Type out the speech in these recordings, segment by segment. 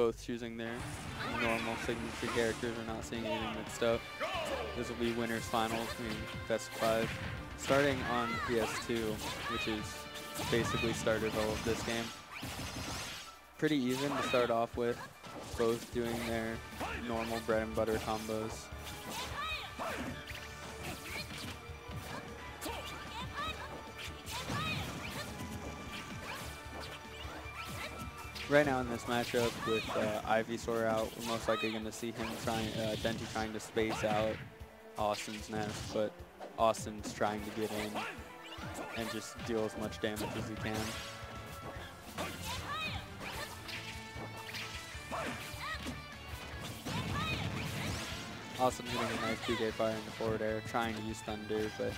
both choosing their normal signature characters or not seeing anything mixed up. This will be winners finals, meaning best of 5. Starting on PS2, which is basically started all of this game. Pretty even to start off with, both doing their normal bread and butter combos. Right now in this matchup with Ivysaur out, we're most likely going to see him Denti trying to space out Awestin's Ness, but Awestin's trying to get in and just deal as much damage as he can. Awestin hitting a nice PK fire in the forward air, trying to use Thunder, but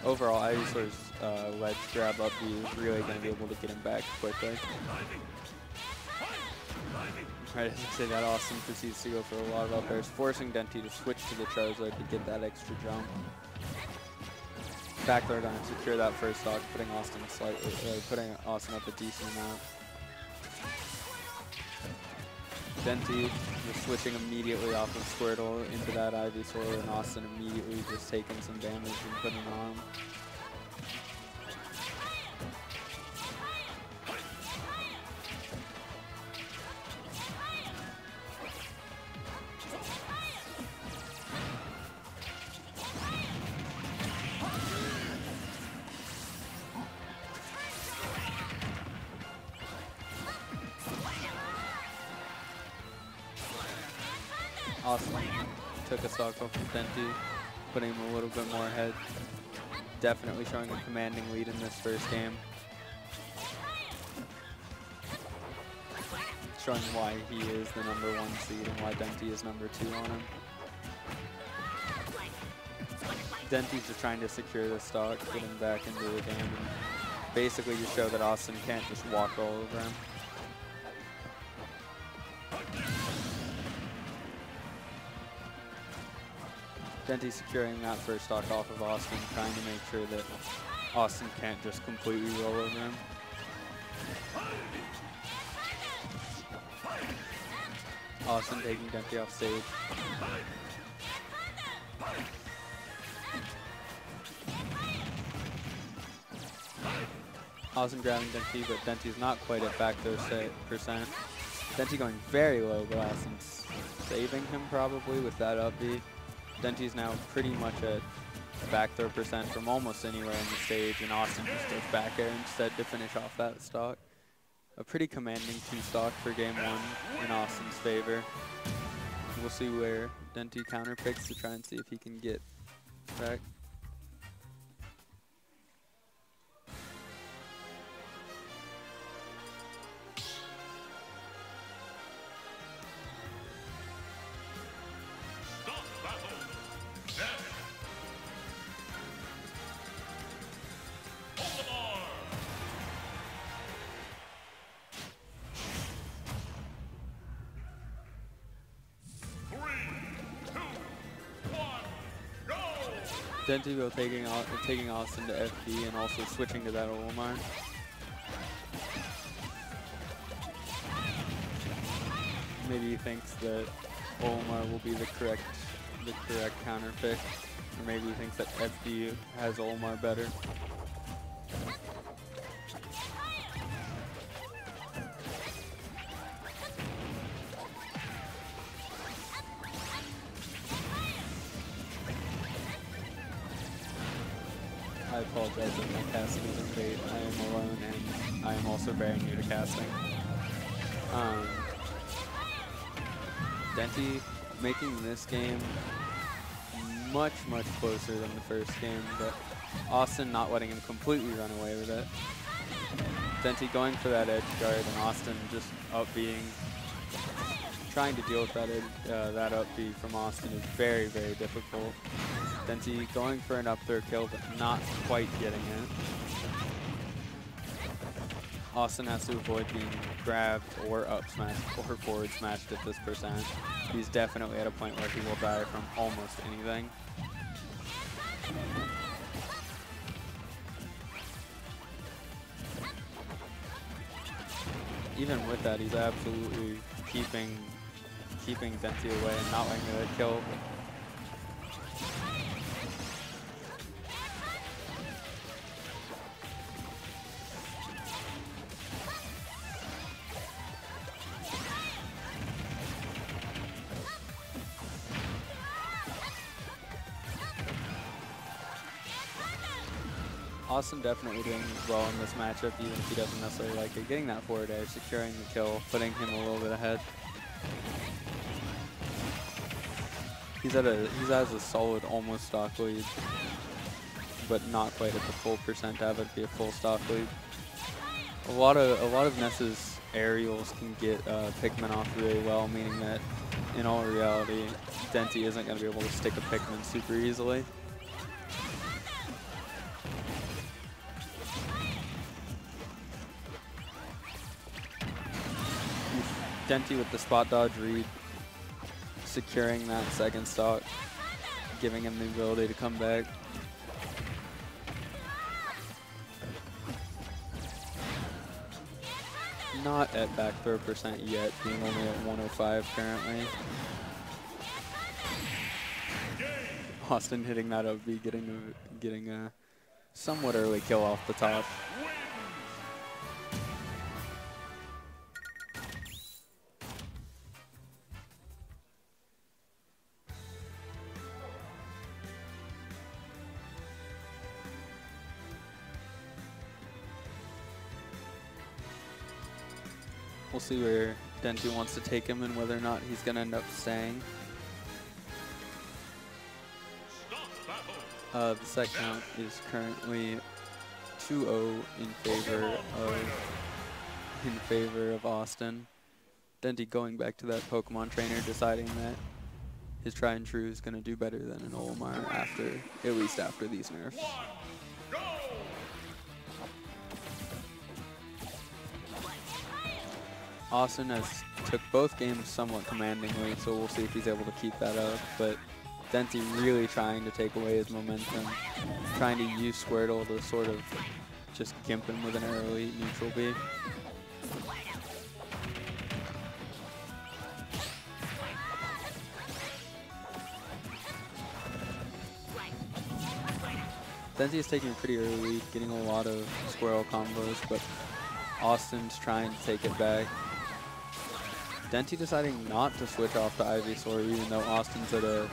overall Ivysaur's ledge grab up B is really going to be able to get him back quickly. Right as I say that, Awestin proceeds to go for a lot of up airs, forcing Denti to switch to the Charizard to get that extra jump. Back throw going to secure that first stock, putting Awestin up a decent amount. Denti just switching immediately off of Squirtle into that Ivysaur, and Awestin immediately just taking some damage and putting it on. Awestin took a stock off of Denti, putting him a little bit more ahead. Definitely showing a commanding lead in this first game. Showing why he is the #1 seed and why Denti is #2 on him. Denti's just trying to secure the stock, get him back into the game, and basically just show that Awestin can't just walk all over him. Denti securing that first stock off of Awestin, trying to make sure that Awestin can't just completely roll over him. Awestin taking Denti off stage. Awestin grabbing Denti, but Denti's not quite at back throw percent. Denti going very low, but Awestin's saving him probably with that up B. Denti's now pretty much at back throw percent from almost anywhere on the stage, and Awestin just goes back air instead to finish off that stock. A pretty commanding 2 stock for game 1 in Awestin's favor. We'll see where Denti counter picks to try and see if he can get back. Denti will taking Awestin to FD and also switching to that Olimar. Maybe he thinks that Olimar will be the correct counter pick, or maybe he thinks that FD has Olimar better. I apologize if my casting isn't great. I am alone and I am also very new to casting. Denti making this game much closer than the first game, but Awestin not letting him completely run away with it. Denti going for that edge guard and Awestin just up-being. Trying to deal with that up B from Awestin is very difficult. Denti going for an up throw kill, but not quite getting it. Awestin has to avoid being grabbed or up smashed or forward smashed at this percent. He's definitely at a point where he will die from almost anything. even with that, he's absolutely keeping Denti away and not letting it kill. Awestin definitely doing well in this matchup, even if he doesn't necessarily like it. Getting that forward air, securing the kill, putting him a little bit ahead. He has a solid almost stock lead, but not quite at the full percent to have it be a full stock lead. A lot of Ness's aerials can get Pikmin off really well, meaning that in all reality, Denti isn't going to be able to stick a Pikmin super easily. Denti with the spot dodge read, securing that second stock, giving him the ability to come back. Not at back throw percent yet, being only at 105 currently. Awestin hitting that up B, getting a somewhat early kill off the top. We'll see where Denti wants to take him and whether or not he's going to end up staying. The set count is currently 2-0 in favor of Awestin. Denti going back to that Pokemon trainer, deciding that his try and true is going to do better than an Olimar at least after these nerfs. Awestin has took both games somewhat commandingly, so we'll see if he's able to keep that up. But Denti really trying to take away his momentum, trying to use Squirtle to sort of just gimp him with an early neutral B. Denti is taking a pretty early lead, getting a lot of Squirrel combos, but Austin's trying to take it back. Denti deciding not to switch off to Ivysaur, even though Austin's at a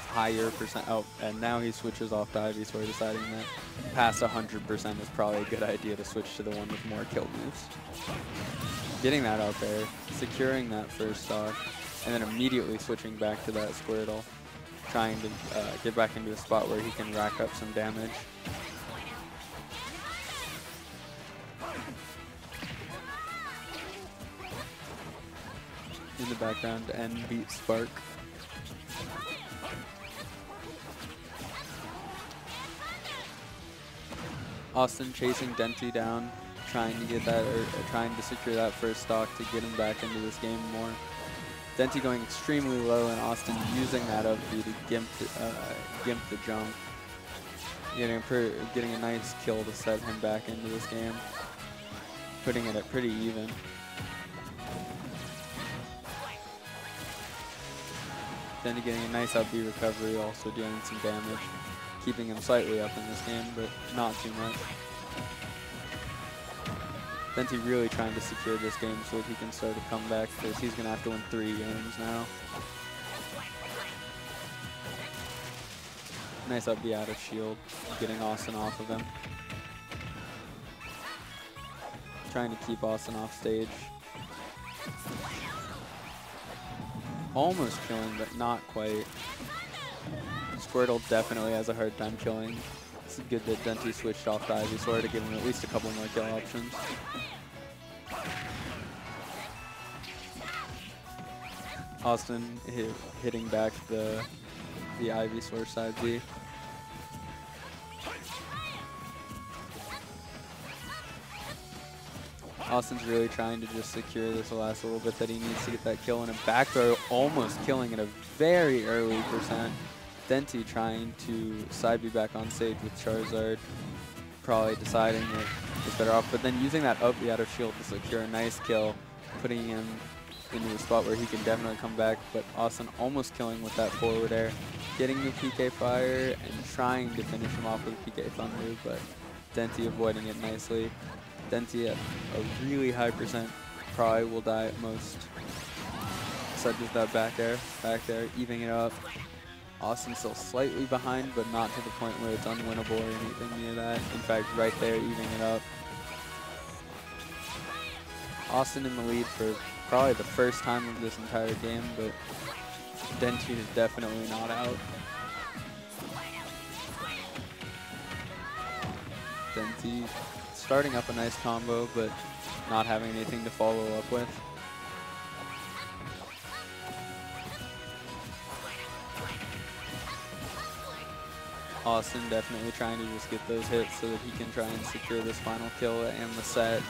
higher percent. Oh, and now he switches off to Ivysaur, deciding that past 100% is probably a good idea to switch to the one with more kill moves. Getting that out there, securing that first stock, and then immediately switching back to that Squirtle, trying to get back into a spot where he can rack up some damage. In the background and beat Spark. Awestin chasing Denti down, trying to get that, or trying to secure that first stock to get him back into this game more. Denti going extremely low, and Awestin using that up B to gimp the jump, getting a nice kill to set him back into this game, putting it at pretty even. Denti getting a nice up B recovery, also doing some damage, keeping him slightly up in this game, but not too much. Denti really trying to secure this game so that he can start a comeback, because he's going to have to win 3 games now. Nice up B out of shield, getting Awestin off of him. Trying to keep Awestin off stage. Almost killing, but not quite. Squirtle definitely has a hard time killing. It's good that Denti switched off to Ivysaur to give him at least a couple more kill options. Awestin hitting back the Ivysaur side B. Awestin's really trying to just secure this last little bit that he needs to get that kill, and a back throw almost killing at a very early percent. Denti trying to side B back on stage with Charizard, probably deciding that it's better off, but then using that up B out of shield to secure a nice kill, putting him into a spot where he can definitely come back, but Awestin almost killing with that forward air, getting the PK fire and trying to finish him off with a PK thunder, but Denti avoiding it nicely. Denti at a really high percent probably will die at most. Such as that back air, evening it up. Awestin still slightly behind, but not to the point where it's unwinnable or anything near that. In fact, right there, evening it up. Awestin in the lead for probably the first time of this entire game, but Denti is definitely not out. Denti starting up a nice combo, but not having anything to follow up with. Awestin definitely trying to just get those hits so that he can try and secure this final kill and the set.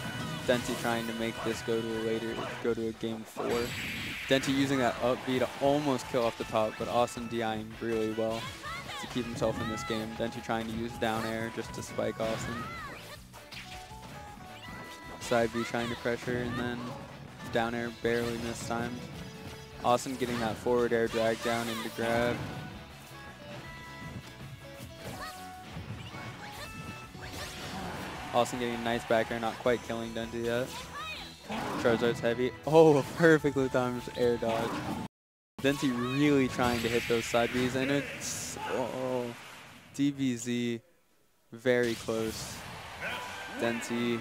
Denti trying to make this go to a game 4. Denti using that up B to almost kill off the top, but Awestin DIing really well to keep himself in this game. Denti trying to use down air just to spike Awestin. Side B trying to pressure, and then down air barely missed time. Awestin getting that forward air drag down into grab. Awestin getting a nice back air, not quite killing Denti yet. Charizard's heavy. Oh, a perfectly timed air dodge. Denti really trying to hit those side Bs, and it's, DBZ very close. Denti